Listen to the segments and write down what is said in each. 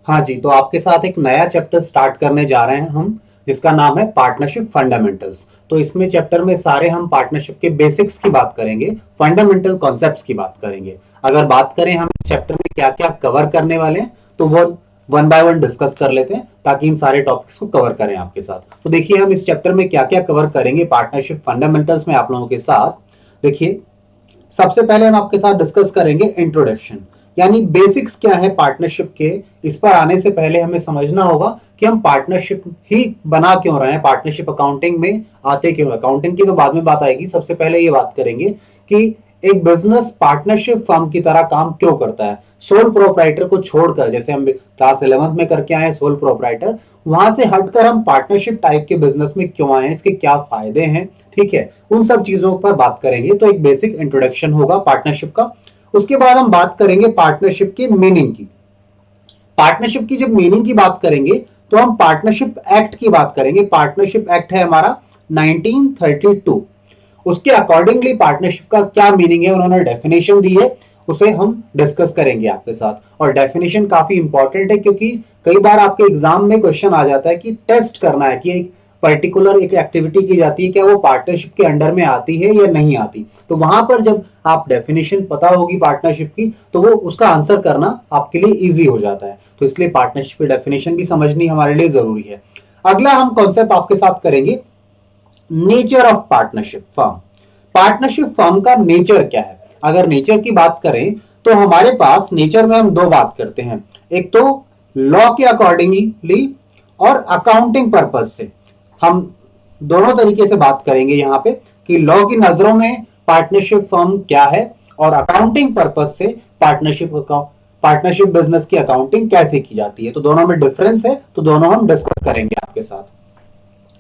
हाँ जी, तो आपके साथ एक नया चैप्टर स्टार्ट करने जा रहे हैं हम, जिसका नाम है पार्टनरशिप फंडामेंटल्स। तो इसमें चैप्टर में सारे हम पार्टनरशिप के बेसिक्स की बात करेंगे, फंडामेंटल कॉन्सेप्ट्स की बात करेंगे। अगर बात करें हम इस चैप्टर में क्या क्या कवर करने वाले हैं, तो वो वन बाय वन डिस्कस कर लेते हैं ताकि इन सारे टॉपिक्स को कवर करें आपके साथ। तो देखिए हम इस चैप्टर में क्या क्या कवर करेंगे पार्टनरशिप फंडामेंटल्स में आप लोगों के साथ। देखिए, सबसे पहले हम आपके साथ डिस्कस करेंगे इंट्रोडक्शन, यानी बेसिक्स क्या है पार्टनरशिप के। इस पर आने से पहले हमें समझना होगा कि हम पार्टनरशिप ही बना क्यों रहे हैं, पार्टनरशिप अकाउंटिंग में आते क्यों। अकाउंटिंग की तो बाद में बात आएगी, सबसे पहले ये बात करेंगे कि एक बिजनेस पार्टनरशिप फर्म की तरह काम क्यों करता है। सोल प्रोप्राइटर को छोड़कर, जैसे हम क्लास 11th में करके आए सोल प्रोप्राइटर, वहां से हटकर हम पार्टनरशिप टाइप के बिजनेस में क्यों आए, इसके क्या फायदे हैं, ठीक है, उन सब चीजों पर बात करेंगे। तो एक बेसिक इंट्रोडक्शन होगा पार्टनरशिप का। उसके बाद हम बात करेंगे पार्टनरशिप की मीनिंग की। पार्टनरशिप की जब मीनिंग की बात करेंगे तो हम पार्टनरशिप एक्ट की बात करेंगे। पार्टनरशिप एक्ट है हमारा 1932, उसके अकॉर्डिंगली पार्टनरशिप का क्या मीनिंग है, उन्होंने डेफिनेशन दी है, उसे हम डिस्कस करेंगे आपके साथ। और डेफिनेशन काफी इंपॉर्टेंट है क्योंकि कई बार आपके एग्जाम में क्वेश्चन आ जाता है कि टेस्ट करना है कि एक पर्टिकुलर एक एक्टिविटी की जाती है, क्या वो पार्टनरशिप के अंडर में आती है या नहीं आती। तो वहां पर जब आप डेफिनेशन पता होगी पार्टनरशिप की, तो वो उसका आंसर करना आपके लिए इजी हो जाता है। तो इसलिए पार्टनरशिप की डेफिनेशन भी समझनी हमारे लिए जरूरी है। अगला हम कॉन्सेप्ट आपके साथ करेंगे, nature of partnership firm. Partnership firm का नेचर क्या है। अगर नेचर की बात करें तो हमारे पास नेचर में हम दो बात करते हैं, एक तो लॉ के अकॉर्डिंगली और अकाउंटिंग पर्पज से। हम दोनों तरीके से बात करेंगे यहाँ पे कि लॉ की नजरों में पार्टनरशिप फर्म क्या है और अकाउंटिंग पर्पज से पार्टनरशिप बिजनेस की अकाउंटिंग कैसे की जाती है। तो दोनों में डिफरेंस है, तो दोनों हम डिस्कस करेंगे आपके साथ,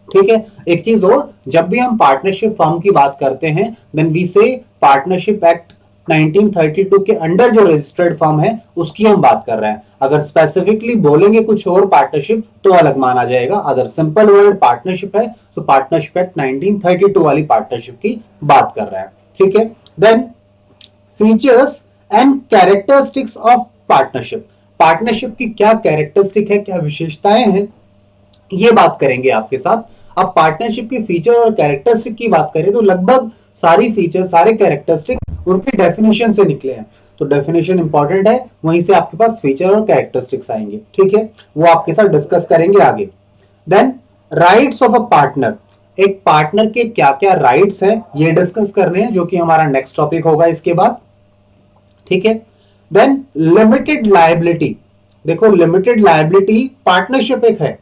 ठीक है। एक चीज और, जब भी हम पार्टनरशिप फर्म की बात करते हैं देन वी से पार्टनरशिप एक्ट 1932 के अंडर जो रजिस्टर्ड फर्म है उसकी हम बात कर रहे हैं। अगर स्पेसिफिकली बोलेंगे कुछ और पार्टनरशिप तो अलग माना जाएगा। अगर सिंपल वर्ड पार्टनरशिप है तो पार्टनरशिप एक्ट 1932 वाली पार्टनरशिप की बात कर रहे हैं, ठीक है। Then features and characteristics of partnership. Partnership की क्या कैरेक्टरिस्टिक है, क्या विशेषताएं हैं, ये बात करेंगे आपके साथ। अब पार्टनरशिप की फीचर और कैरेक्टरिस्टिक की बात करें तो लगभग सारी फीचर सारे कैरेक्टरिस्टिक उनके डेफिनेशन से निकले हैं। तो डेफिनेशन इंपॉर्टेंट है, वहीं से आपके पास फीचर और कैरेक्टरिस्टिक्स आएंगे, ठीक है, वो आपके साथ डिस्कस करेंगे आगे। Then rights of a partner, एक पार्टनर के क्या क्या राइट्स हैं ये डिस्कस करने हैं, जो कि हमारा नेक्स्ट टॉपिक होगा इसके बाद, ठीक है। देन लिमिटेड लायबिलिटी, देखो लिमिटेड लायबिलिटी पार्टनरशिप एक है।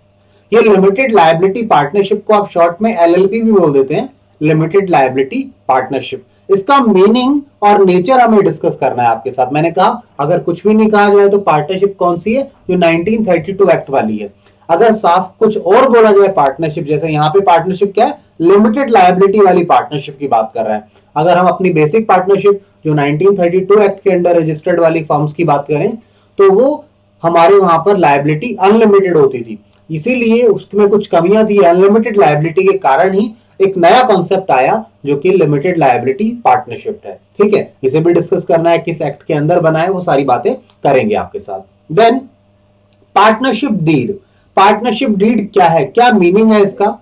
ये लिमिटेड लायबिलिटी पार्टनरशिप को आप शॉर्ट में एलएलपी भी बोल देते हैं, लिमिटेड लायबिलिटी पार्टनरशिप। इसका मीनिंग और नेचर हमें डिस्कस करना है आपके साथ। मैंने कहा अगर कुछ भी नहीं कहा जाए तो पार्टनरशिप कौन सी है, जो 1932 एक्ट वाली है। अगर साफ कुछ और बोला जाए पार्टनरशिप, जैसे यहाँ पे पार्टनरशिप क्या है, लिमिटेड लायबिलिटी वाली पार्टनरशिप की बात कर रहे हैं। अगर हम अपनी बेसिक पार्टनरशिप जो 1932 एक्ट के अंडर रजिस्टर्ड वाली फर्म्स की बात करें तो वो हमारे वहां पर लायबिलिटी अनलिमिटेड होती थी, इसीलिए उसमें कुछ कमियां थी। अनलिमिटेड लायबिलिटी के कारण ही एक नया कॉन्सेप्ट आया जो कि लिमिटेड लायबिलिटी पार्टनरशिप है, ठीक है। इसे भी डिस्कस करना है, किस एक्ट के अंदर बना है, वो सारी बातें करेंगे आपके साथ। Then partnership deed, partnership deed क्या है, क्या मीनिंग है इसका,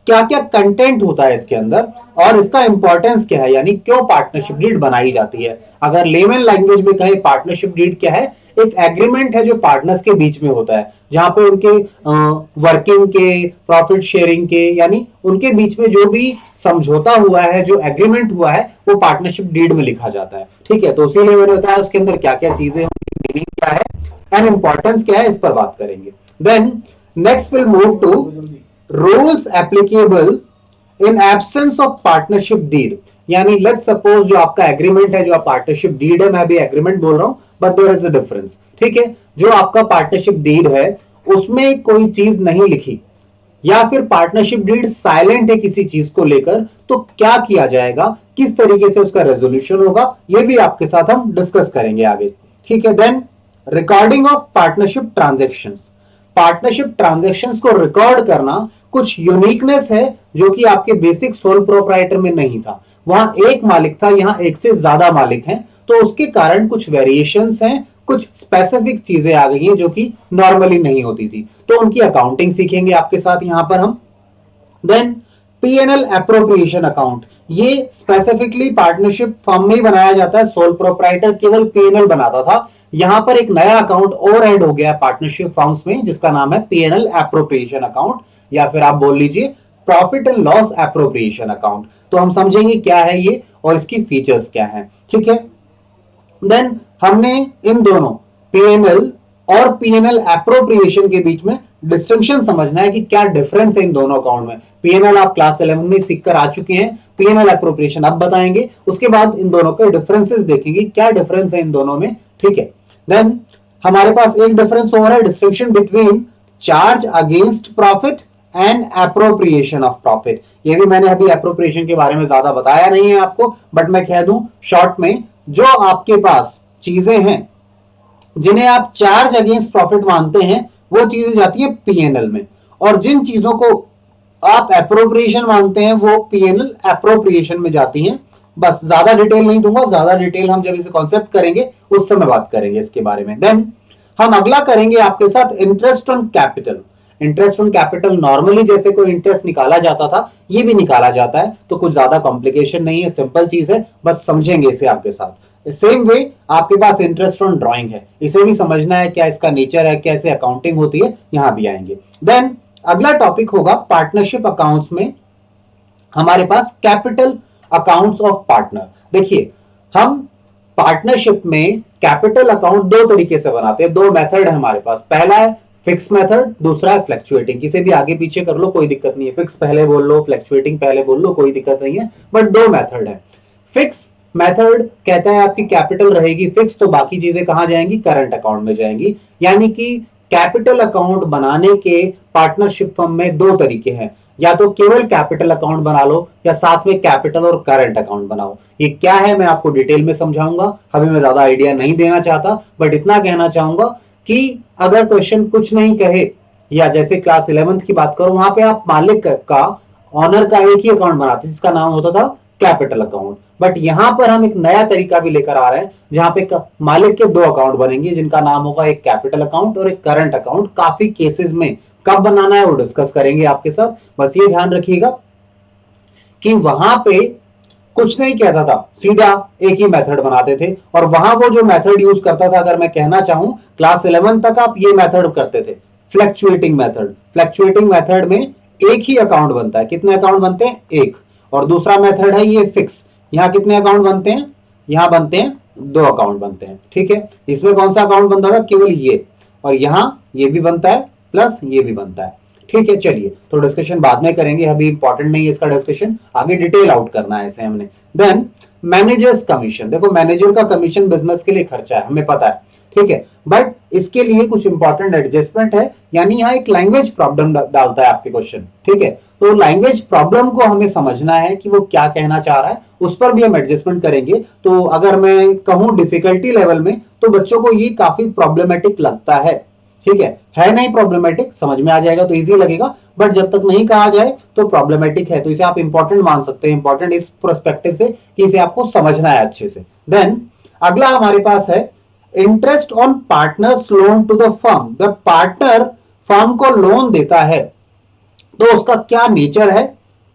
क्या क्या कंटेंट होता है इसके अंदर और इसका इंपॉर्टेंस क्या है, यानी क्यों पार्टनरशिप डीड बनाई जाती है। अगर लेमन लैंग्वेज में कहें पार्टनरशिप डीड क्या है, एक एग्रीमेंट है जो पार्टनर्स के बीच में होता है, जहां पे उनके वर्किंग के, प्रॉफिट शेयरिंग के, यानी उनके बीच में जो भी समझौता हुआ है, जो एग्रीमेंट हुआ है, वो पार्टनरशिप डीड में लिखा जाता है, ठीक है। तो इसीलिए मैंने बताया उसके अंदर क्या क्या चीजें होंगी, मीनिंग क्या है एंड इंपॉर्टेंस क्या है, इस पर बात करेंगे। Then next will move to rules applicable in absence of partnership deed, यानी लेट्स सपोज जो आपका एग्रीमेंट है, जो आप पार्टनरशिप डीड है, मैं भी एग्रीमेंट बोल रहा हूं but there is a difference, ठीक है। जो आपका पार्टनरशिप डीड है उसमें कोई चीज नहीं लिखी या फिर पार्टनरशिप डीड साइलेंट है किसी चीज को लेकर, तो क्या किया जाएगा, किस तरीके से उसका रेजोल्यूशन होगा, ये भी आपके साथ हम डिस्कस करेंगे आगे, ठीक है। Then recording of partnership transactions, partnership transactions को रिकॉर्ड करना कुछ यूनिकनेस है जो कि आपके बेसिक सोल प्रोप्राइटर में नहीं था। वहां एक मालिक था, यहां एक से ज्यादा मालिक हैं, तो उसके कारण कुछ वेरिएशंस हैं, कुछ स्पेसिफिक चीजें आ गई हैं जो कि नॉर्मली नहीं होती थी, तो उनकी अकाउंटिंग सीखेंगे आपके साथ यहां पर हम। देन पीएनएल एप्रोप्रिएशन अकाउंट, ये स्पेसिफिकली पार्टनरशिप फर्म में ही बनाया जाता है, सोल प्रोप्राइटर केवल पीएनएल बनाता था। यहां पर एक नया अकाउंट और ऐड हो गया पार्टनरशिप फर्म्स में जिसका नाम है पीएनएल एप्रोप्रिएशन अकाउंट, या फिर आप बोल लीजिए profit and loss appropriation account. तो हम समझेंगे क्या है ये और इसकी फीचर्स क्या है, ठीक है। देन हमने इन दोनों पीएनएल और पीएनएल एप्रोप्रिएशन के बीच में डिस्टिंक्शन समझना है कि क्या डिफरेंस है इन दोनों अकाउंट में। पीएनएल आप क्लास 11 में सीखकर आ चुके हैं, पीएनएल एप्रोप्रिएशन अब बताएंगे, उसके बाद इन दोनों के डिफरेंसेस देखेंगे क्या डिफरेंस है इन दोनों में, ठीक है। देन हमारे पास एक डिफरेंस और है, distinction between charge against profit and appropriation of profit. ये भी मैंने अभी एप्रोप्रिएशन के बारे में ज्यादा बताया नहीं है आपको, बट मैं कह दूं शॉर्ट में, जो आपके पास चीजें हैं जिन्हें आप चार्ज अगेंस्ट प्रॉफिट मानते हैं वो चीजें जाती है पीएनएल में, और जिन चीजों को आप एप्रोप्रिएशन मानते हैं वो पीएनएल एप्रोप्रिएशन में जाती हैं। बस ज्यादा डिटेल नहीं दूंगा, ज्यादा डिटेल हम जब इसे कॉन्सेप्ट करेंगे उस समय बात करेंगे इसके बारे में। देन हम अगला करेंगे आपके साथ interest on capital. Interest on capital normally जैसे कोई इंटरेस्ट निकाला जाता था ये भी निकाला जाता है, तो कुछ ज्यादा कॉम्प्लिकेशन नहीं है, सिंपल चीज है, बस समझेंगे इसे आपके साथ। सेम वे आपके पास इंटरेस्ट ऑन ड्राइंग है, इसे भी समझना है क्या इसका नेचर है, कैसे अकाउंटिंग होती है, यहां भी आएंगे। देन अगला टॉपिक होगा पार्टनरशिप अकाउंट्स में हमारे पास कैपिटल अकाउंट्स ऑफ पार्टनर। देखिए हम पार्टनरशिप में कैपिटल अकाउंट दो तरीके से बनाते हैं, दो मेथड है हमारे पास। पहला है फिक्स मेथड, दूसरा है फ्लक्चुएटिंग। किसे भी आगे पीछे कर लो कोई दिक्कत नहीं है, फिक्स पहले बोल लो फ्लक्चुएटिंग पहले बोल लो कोई दिक्कत नहीं है, बट दो मेथड है। फिक्स मेथड कहता है आपकी कैपिटल रहेगी फिक्स, तो बाकी चीजें कहां जाएंगी, करंट अकाउंट में जाएंगी। यानी कि कैपिटल अकाउंट बनाने के पार्टनरशिप फर्म में दो तरीके हैं, या तो केवल कैपिटल अकाउंट बना लो या साथ में कैपिटल और करंट अकाउंट बनाओ। ये क्या है मैं आपको डिटेल में समझाऊंगा, अभी मैं ज्यादा आइडिया नहीं देना चाहता, बट इतना कहना चाहूंगा कि अगर क्वेश्चन कुछ नहीं कहे, या जैसे क्लास 11th की बात करो वहां पे आप मालिक का, ऑनर का एक ही अकाउंट बनाते जिसका नाम होता था कैपिटल अकाउंट, बट यहां पर हम एक नया तरीका भी लेकर आ रहे हैं जहां पे मालिक के दो अकाउंट बनेंगे जिनका नाम होगा एक कैपिटल अकाउंट और एक करंट अकाउंट। काफी केसेस में कब बनाना है वो डिस्कस करेंगे आपके साथ, बस ये ध्यान रखिएगा कि वहां पे कुछ नहीं कहता था, सीधा एक ही मेथड बनाते थे, और वहां वो जो मेथड यूज करता था, अगर मैं कहना चाहूं क्लास 11 तक आप ये मेथड करते थे, फ्लक्चुएटिंग मेथड। फ्लक्चुएटिंग मेथड में एक ही अकाउंट बनता है, कितने अकाउंट बनते हैं, एक। और दूसरा मेथड है ये फिक्स, यहां कितने अकाउंट बनते हैं, यहां बनते हैं दो अकाउंट बनते हैं, ठीक है। इसमें कौन सा अकाउंट बनता था, केवल ये, और यहां ये भी बनता है प्लस ये भी बनता है, ठीक है। चलिए तो डिस्कशन बाद में करेंगे, अभी इंपॉर्टेंट नहीं है इसका डिस्कशन, आगे डिटेल आउट करना है इसे हमने। देन मैनेजर्स कमीशन, देखो मैनेजर का कमीशन बिजनेस के लिए खर्चा है हमें पता है, ठीक है, बट इसके लिए कुछ इंपॉर्टेंट एडजस्टमेंट है, यानी यहाँ एक लैंग्वेज प्रॉब्लम डालता है आपके क्वेश्चन, ठीक है। तो लैंग्वेज प्रॉब्लम को हमें समझना है कि वो क्या कहना चाह रहा है, उस पर भी हम एडजस्टमेंट करेंगे। तो अगर मैं कहूं डिफिकल्टी लेवल में तो बच्चों को ये काफी प्रॉब्लमेटिक लगता है, ठीक है नहीं प्रॉब्लमेटिक, समझ में आ जाएगा तो इजी लगेगा, बट जब तक नहीं कहा जाए तो प्रॉब्लमेटिक है, तो इसे आप इंपॉर्टेंट मान सकते हैं, इंपॉर्टेंट इस पर्सपेक्टिव से कि इसे आपको समझना है अच्छे से। देन अगला हमारे पास है interest on partner's loan to the firm. जब पार्टनर फर्म को लोन देता है तो उसका क्या नेचर है,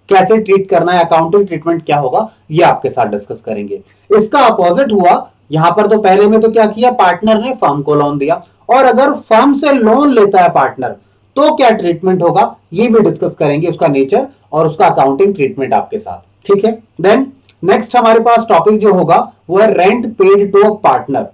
कैसे ट्रीट करना है, अकाउंटिंग ट्रीटमेंट क्या होगा, ये आपके साथ डिस्कस करेंगे। इसका अपोजिट हुआ यहां पर, तो पहले में तो क्या किया, पार्टनर ने फर्म को लोन दिया, और अगर फर्म से लोन लेता है पार्टनर तो क्या ट्रीटमेंट होगा, ये भी डिस्कस करेंगे, उसका नेचर और उसका अकाउंटिंग ट्रीटमेंट आपके साथ, ठीक है। देन नेक्स्ट हमारे पास टॉपिक जो होगा वो है rent paid to a partner.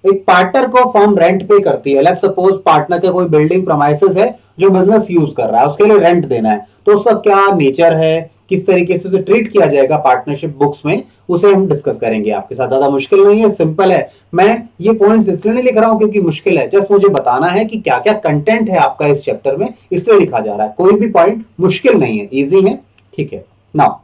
एक पार्टनर को फर्म रेंट पे करती है, लेट्स सपोज पार्टनर के कोई बिल्डिंग प्रीमाइसेस है जो बिजनेस यूज कर रहा है, उसके लिए रेंट देना है, तो उसका क्या नेचर है, किस तरीके से उसे ट्रीट किया जाएगा पार्टनरशिप बुक्स में, उसे हम डिस्कस करेंगे आपके साथ। ज्यादा मुश्किल नहीं है, सिंपल है। मैं ये पॉइंट्स इसलिए नहीं लिख रहा हूं क्योंकि मुश्किल है, जस्ट मुझे बताना है कि क्या क्या कंटेंट है आपका इस चैप्टर में, इसलिए लिखा जा रहा है। कोई भी पॉइंट मुश्किल नहीं है, इजी है, ठीक है। नाउ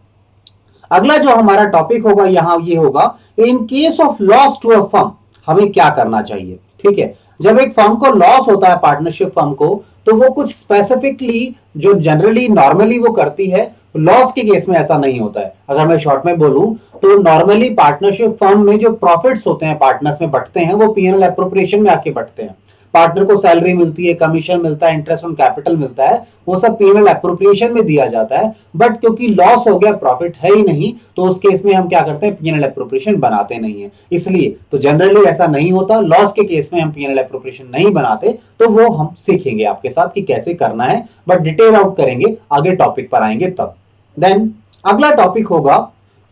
अगला जो हमारा टॉपिक होगा यहां ये होगा in case of loss to a firm हमें क्या करना चाहिए, ठीक है। जब एक फर्म को लॉस होता है, पार्टनरशिप फर्म को, तो वो कुछ स्पेसिफिकली जो जनरली नॉर्मली वो करती है लॉस के केस में ऐसा नहीं होता है। अगर मैं शॉर्ट में बोलूं तो नॉर्मली पार्टनरशिप फर्म में जो प्रॉफिट्स होते हैं पार्टनर्स में बंटते हैं वो पीएनएल एप्रोप्रिएशन में आके बंटते हैं। पार्टनर को सैलरी मिलती है, कमीशन मिलता है, इंटरेस्ट ऑन कैपिटल मिलता है, वो सब पीएनएल एप्रोप्रिएशन में दिया जाता है। बट क्योंकि लॉस हो गया, प्रॉफिट है ही नहीं, तो उस केस में हम क्या करते हैं, पीएनएल एप्रोप्रिएशन बनाते नहीं है। इसलिए तो जनरली ऐसा नहीं होता, लॉस के केस में हम पीएनएल एप्रोप्रिएशन नहीं बनाते। तो वो हम सीखेंगे आपके साथ कि कैसे करना है, बट डिटेल आउट करेंगे आगे टॉपिक पर आएंगे तब। देन अगला टॉपिक होगा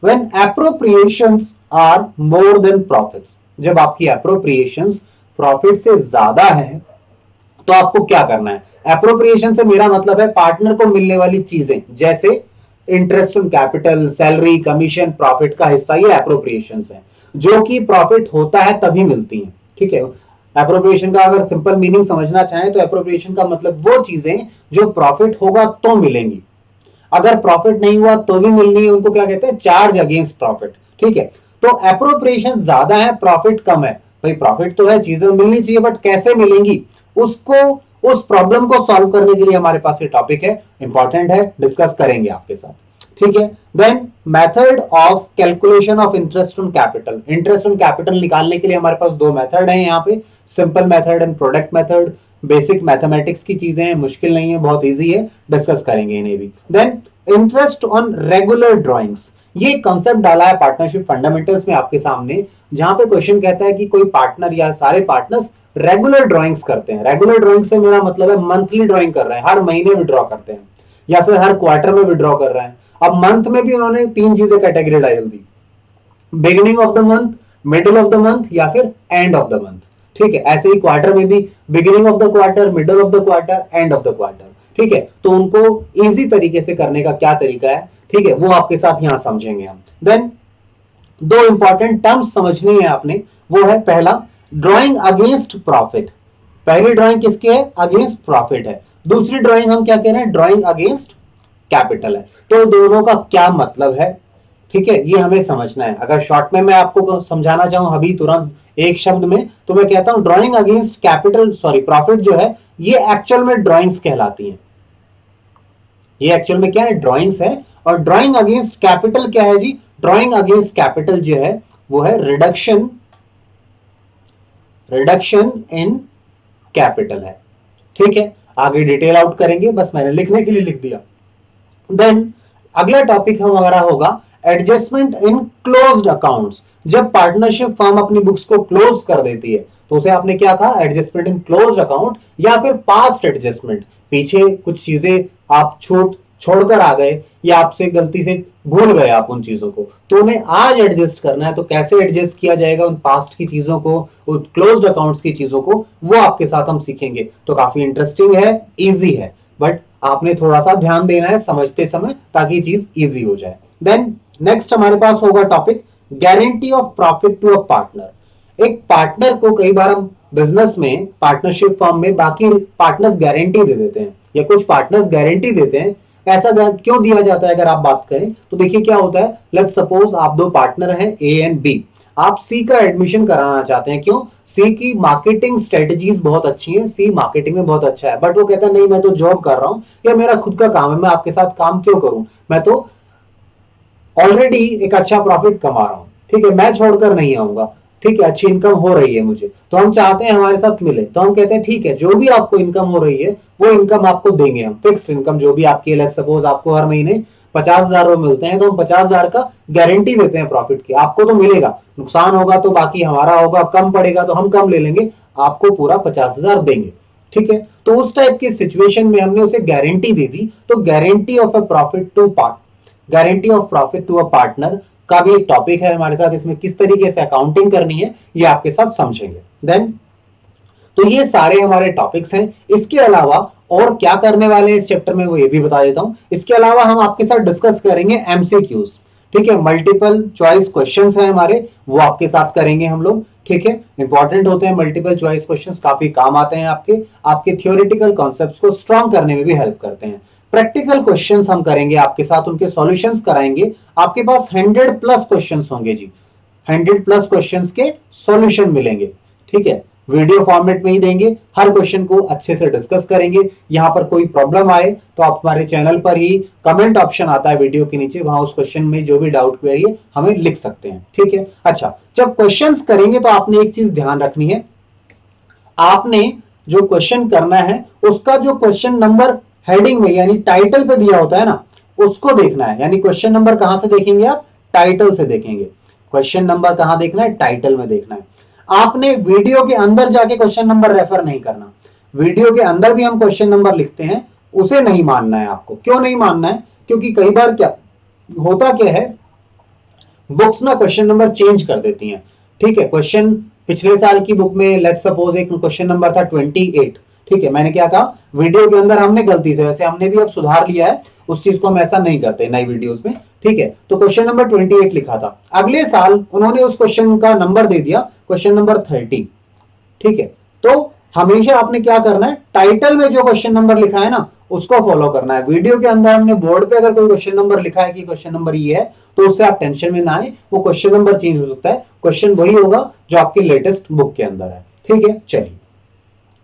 when appropriations are more than profits. जब आपकी एप्रोप्रिएशंस प्रॉफिट से ज्यादा है तो आपको क्या करना है। एप्रोप्रिएशन से मेरा मतलब है पार्टनर को मिलने वाली चीजें, जैसे interest on capital, salary, commission, profit का हिस्सा, ये एप्रोप्रिएशंस है जो कि प्रॉफिट होता है तभी मिलती हैं। ठीक है, एप्रोप्रिएशन का अगर सिंपल मीनिंग समझना चाहें तो एप्रोप्रिएशन का मतलब वो चीजें जो प्रॉफिट होगा तो मिलेंगी, अगर प्रॉफिट नहीं हुआ तो भी मिलनी है, उनको क्या कहते हैं, चार्ज अगेंस्ट प्रॉफिट। ठीक है, तो एप्रोप्रिएशन ज्यादा है, प्रॉफिट कम है। भाई प्रॉफिट तो है, चीजें मिलनी चाहिए, बट कैसे मिलेंगी, उसको, उस प्रॉब्लम को सॉल्व करने के लिए हमारे पास ये टॉपिक है, इंपॉर्टेंट है, डिस्कस करेंगे आपके साथ। ठीक है, then method of calculation of interest on capital. Interest on capital निकालने के लिए हमारे पास दो मेथड है यहाँ पे, simple method and product method. Basic mathematics की चीजें हैं, मुश्किल नहीं है, बहुत इजी है, डिस्कस करेंगे इन्हें भी। Then interest on regular drawings, ये कॉन्सेप्ट डाला है पार्टनरशिप फंडामेंटल्स में आपके सामने, जहां पे क्वेश्चन कहता है कि कोई पार्टनर या सारे पार्टनर्स रेगुलर ड्रॉइंग्स करते हैं। रेगुलर ड्रॉइंग से मेरा मतलब है मंथली ड्रॉइंग कर रहे हैं, हर महीने विड्रॉ करते हैं या फिर हर क्वार्टर में विड्रॉ कर रहे हैं। अब मंथ में भी उन्होंने तीन चीजें कैटेगरी डाल दी, beginning of the month, middle of the month या फिर एंड ऑफ द मंथ। ठीक है, ऐसे ही क्वार्टर में भी beginning of the quarter, middle of the quarter, end of the quarter. ठीक है, तो उनको इजी तरीके से करने का क्या तरीका है, ठीक है, वो आपके साथ यहां समझेंगे हम। देन दो इंपॉर्टेंट टर्म्स समझनी है आपने, वो है पहला ड्राइंग अगेंस्ट प्रॉफिट। पहली ड्राइंग किसकी है, अगेंस्ट प्रॉफिट है। दूसरी ड्राइंग हम क्या कह रहे हैं, ड्राइंग अगेंस्ट कैपिटल है। तो दोनों का क्या मतलब है, ठीक है, ये हमें समझना है। अगर शॉर्ट में मैं आपको समझाना चाहूं अभी तुरंत एक शब्द में, तो मैं कहता हूं drawing against capital, sorry profit जो है, ये एक्चुअल में ड्राइंग्स कहलाती हैं। ये एक्चुअल में क्या है, ड्राइंग्स है। और ड्राइंग अगेंस्ट कैपिटल क्या है जी, ड्राइंग अगेंस्ट कैपिटल जो है वो है रिडक्शन इन कैपिटल है। ठीक है, आगे डिटेल आउट करेंगे, बस मैंने लिखने के लिए लिख दिया। देन अगला टॉपिक हमारा होगा एडजस्टमेंट इन क्लोज्ड अकाउंट्स। जब पार्टनरशिप फर्म अपनी बुक्स को क्लोज कर देती है तो उसे आपने क्या कहा, एडजस्टमेंट इन क्लोज्ड अकाउंट, या फिर पास्ट एडजस्टमेंट, पीछे कुछ चीजें आप छोड़कर आ गए या आपसे गलती से भूल गए आप उन चीजों को, तो उन्हें आज एडजस्ट करना है। तो कैसे एडजस्ट किया जाएगा उन पास्ट की चीजों को, उन क्लोज्ड अकाउंट्स की चीजों को, वो आपके साथ हम सीखेंगे। तो काफी इंटरेस्टिंग है, इजी है, बट आपने थोड़ा सा ध्यान देना है समझते समय, ताकि ये चीज इजी हो जाए। देन नेक्स्ट हमारे पास होगा topic guarantee of profit to a partner. एक पार्टनर को कई बार हम बिजनेस में, पार्टनरशिप फर्म में बाकी पार्टनर्स गारंटी दे देते हैं, या कुछ पार्टनर्स गारंटी देते हैं। ऐसा क्यों दिया जाता है, अगर आप बात करें तो देखिए क्या होता है, लेट्स सपोज आप दो पार्टनर हैं ए एंड बी, आप सी का एडमिशन कराना चाहते हैं। क्यों, सी की मार्केटिंग स्ट्रेटजीज बहुत अच्छी हैं, सी मार्केटिंग में बहुत अच्छा है, बट वो कहता है नहीं मैं तो जॉब कर रहा हूं या मेरा खुद का काम है, मैं आपके साथ काम क्यों करूं, मैं तो ऑलरेडी एक अच्छा प्रॉफिट कमा रहा हूं, ठीक है, मैं छोड़कर नहीं आऊंगा, ठीक है, अच्छी इनकम हो रही है मुझे, तो हम चाहते हैं हमारे साथ मिले। तो हम कहते हैं ठीक है, जो भी आपको इनकम हो रही है वो इनकम आपको देंगे हम, फिक्स्ड इनकम जो भी आपकी, लेट्स सपोज आपको हर महीने 50,000 रुपए मिलते हैं, तो हम 50,000 का गारंटी देते हैं प्रॉफिट की, आपको तो मिलेगा, नुकसान होगा तो बाकी हमारा होगा, कम पड़ेगा तो हम कम ले लेंगे, आपको पूरा 50,000 देंगे। ठीक है, तो उस टाइप की सिचुएशन में हमने उसे गारंटी दे दी, तो guarantee of a profit to guarantee of profit to a partner का भी एक टॉपिक है हमारे साथ, इसमें किस तरीके से अकाउंटिंग करनी है ये आपके साथ समझेंगे। देन तो ये सारे हमारे टॉपिक्स हैं। इसके अलावा और क्या करने वाले हैं इस चैप्टर में वो ये भी बता देता हूं। इसके अलावा हम आपके साथ डिस्कस करेंगे एमसीक्यूज, ठीक है, मल्टीपल चॉइस क्वेश्चंस हैं हमारे, वो आपके साथ करेंगे हम लोग। ठीक है, इंपॉर्टेंट होते हैं मल्टीपल चॉइस क्वेश्चंस, काफी काम आते हैं आपके थियोरेटिकल कॉन्सेप्ट्स को स्ट्रॉन्ग करने में भी हेल्प करते हैं। प्रैक्टिकल क्वेश्चंस हम करेंगे आपके साथ, उनके सॉल्यूशंस कराएंगे। आपके पास 100+ क्वेश्चंस होंगे जी, 100+ क्वेश्चंस के सॉल्यूशन मिलेंगे। ठीक है, वीडियो फॉर्मेट में ही देंगे, हर क्वेश्चन को अच्छे से डिस्कस करेंगे। यहां पर कोई प्रॉब्लम आए तो आप हमारे चैनल पर ही कमेंट ऑप्शन आता है वीडियो के नीचे, वहां उस क्वेश्चन में जो भी डाउट क्वेरी है हमें लिख सकते हैं, ठीक है। अच्छा, जब क्वेश्चंस करेंगे तो आपने एक चीज ध्यान रखनी है, आपने जो क्वेश्चन करना है उसका जो क्वेश्चन नंबर हेडिंग में यानी टाइटल पे दिया होता है ना, उसको देखना है। यानी क्वेश्चन नंबर कहां से देखेंगे आप? टाइटल से देखेंगे। क्वेश्चन नंबर कहां देखना है? टाइटल में देखना है। आपने वीडियो के अंदर जाके क्वेश्चन नंबर रेफर नहीं करना। वीडियो के अंदर भी हम क्वेश्चन नंबर लिखते हैं, उसे नहीं मानना है आपको। क्यों नहीं मानना है? क्योंकि कई बार क्या होता क्या है, बुक्स ना क्वेश्चन नंबर चेंज कर देती हैं, ठीक है। क्वेश्चन पिछले साल की बुक में लेट्स सपोज एक क्वेश्चन नंबर था 28, ठीक है। मैंने क्या कहा, वीडियो के अंदर हमने गलती से, वैसे हमने भी अब सुधार लिया है, उस चीज को हम ऐसा नहीं करते नई वीडियोस में, ठीक है। तो क्वेश्चन नंबर 28 लिखा था, अगले साल उन्होंने उस क्वेश्चन का नंबर दे दिया क्वेश्चन नंबर 30, ठीक है। तो हमेशा आपने क्या करना है, टाइटल में जो क्वेश्चन नंबर लिखा है ना उसको फॉलो करना है। वीडियो के अंदर हमने बोर्ड पे अगर कोई क्वेश्चन नंबर लिखा है कि क्वेश्चन नंबर ये है, तो उससे आप टेंशन में ना आए, वो क्वेश्चन नंबर चेंज हो सकता है, क्वेश्चन वही होगा जो आपकी लेटेस्ट बुक के अंदर है, ठीक है। चलिए,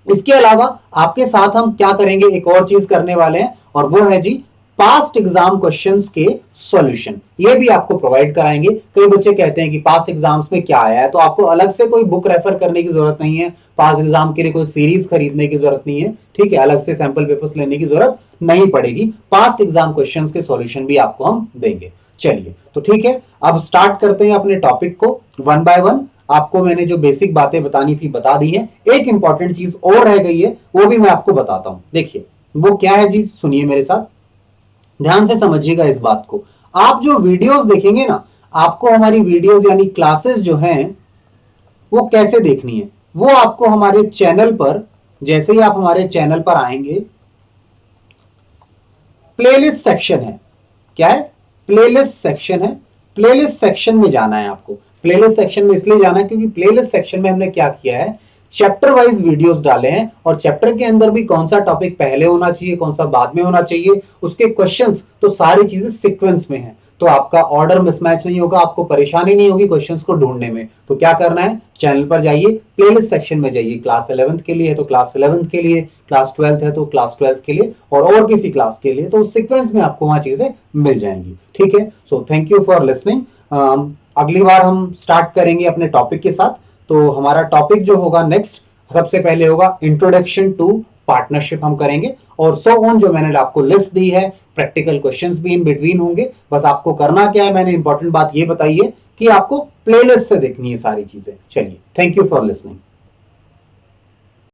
इसके अलावा आपके साथ हम क्या करेंगे, एक और चीज करने वाले हैं, और वो है जी पास्ट एग्जाम क्वेश्चंस के सॉल्यूशन। ये भी आपको प्रोवाइड कराएंगे। कई बच्चे कहते हैं कि पास्ट एग्जाम्स में क्या आया है, तो आपको अलग से कोई बुक रेफर करने की जरूरत नहीं है, पास्ट एग्जाम के लिए कोई सीरीज खरीदने की जरूरत नहीं है, ठीक है। अलग से सैंपल पेपर्स लेने की जरूरत नहीं पड़ेगी। पास्ट एग्जाम क्वेश्चंस के सॉल्यूशन भी आपको हम देंगे। चलिए, तो ठीक है, अब स्टार्ट करते हैं अपने टॉपिक को वन बाय वन। आपको मैंने जो बेसिक बातें बतानी थी बता दी है। एक इंपॉर्टेंट चीज और रह गई है, वो भी मैं आपको बताता हूं। देखिए वो क्या है जी, सुनिए मेरे साथ, ध्यान से समझिएगा इस बात को। आप जो वीडियोस देखेंगे ना, आपको हमारी वीडियोस यानी क्लासेस जो हैं वो कैसे देखनी है, वो आपको हमारे चैनल पर, जैसे ही आप हमारे चैनल पर आएंगे, प्लेलिस्ट सेक्शन है। क्या है? प्लेलिस्ट सेक्शन है। प्लेलिस्ट सेक्शन में जाना है आपको। प्लेलिस्ट सेक्शन में इसलिए जाना है क्योंकि प्लेलिस्ट सेक्शन में हमने क्या किया है, चैप्टर वाइज वीडियोस डाले हैं, और चैप्टर के अंदर भी कौन सा टॉपिक पहले होना चाहिए, कौन सा बाद में होना चाहिए, उसके क्वेश्चंस, तो सारी चीजें सीक्वेंस में है। तो आपका ऑर्डर मिसमैच नहीं होगा, आपको परेशानी नहीं होगी क्वेश्चंस को ढूंढने में। तो क्या करना है, चैनल पर जाइए, प्लेलिस्ट सेक्शन में जाइए। क्लास 11th के लिए है तो क्लास 11th के लिए, क्लास 12th है तो क्लास 12th के लिए, और किसी क्लास के लिए, तो उस सीक्वेंस में आपको वहां चीजें मिल जाएंगी, ठीक है। So thank you for listening. अगली बार हम स्टार्ट करेंगे अपने टॉपिक के साथ। तो हमारा टॉपिक जो होगा नेक्स्ट, सबसे पहले होगा इंट्रोडक्शन टू पार्टनरशिप हम करेंगे, और सो ऑन जो मैंने आपको लिस्ट दी है, प्रैक्टिकल क्वेश्चंस भी इन बिटवीन होंगे। बस आपको करना क्या है, मैंने इंपॉर्टेंट बात ये बताई है कि आपको प्लेलिस्ट से देखनी है सारी चीजें। चलिए, थैंक यू फॉर लिसनिंग।